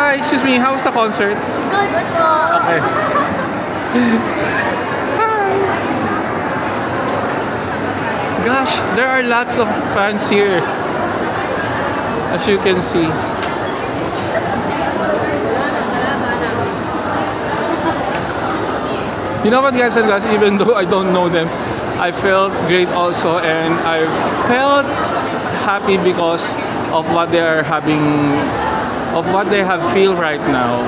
Hi, excuse me, how's the concert? Good po. Okay. Gosh, there are lots of fans here. As you can see. You know what, guys and guys, even though I don't know them, I felt great also, and I felt happy because of what they are having, of what they have feel right now.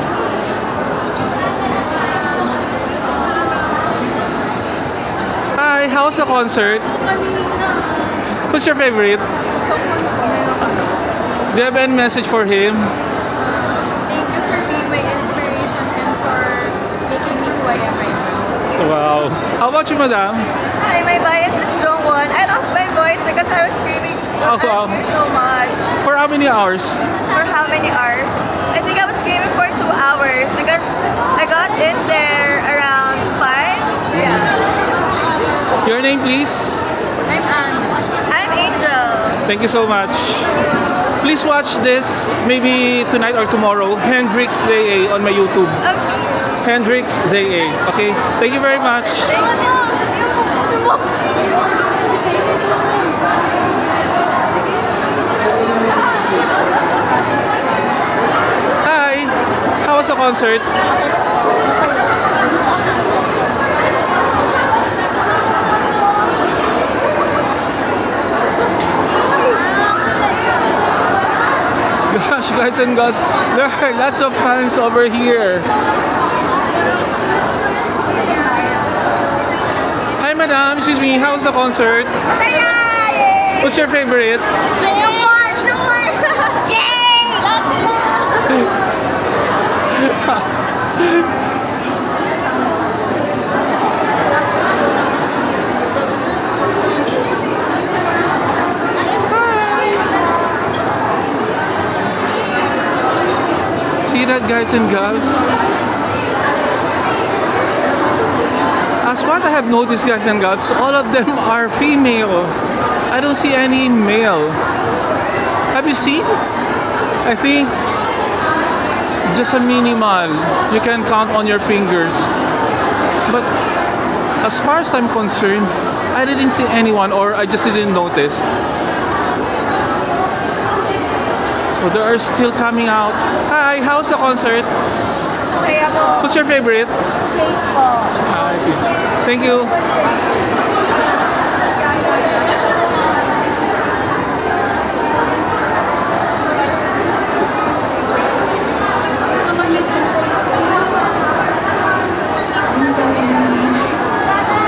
Hi, how's the concert? Who's your favorite? Someone po. Do you have any message for him? Thank you for being my inspiration and for making me who I am right now. Wow. How about you, madam? Hi, my bias is Jongwon. I lost my voice because I was screaming. Oh, wow. So much. For how many hours? For how many hours? I think I was screaming for 2 hours because I got in there around 5. Yeah. Your name, please? I'm Anne. I'm Angel. Thank you so much. Please watch this maybe tonight or tomorrow. Hendrix ZA on my YouTube. Okay. Hendrix ZA. Okay. Thank you very much. Hi. How was the concert? Gosh, guys and girls, there are lots of fans over here. Hi, madam. Excuse me. How's the concert? What's your favorite? See that, guys and girls? As what I have noticed, guys and girls, all of them are female. I don't see any male. Have you seen? I think just a minimal. You can count on your fingers. But as far as I'm concerned, I didn't see anyone, or I just didn't notice. So they are still coming out. Hi, how's the concert? Saya po. Who's your favorite? Jake po. I see. Thank you.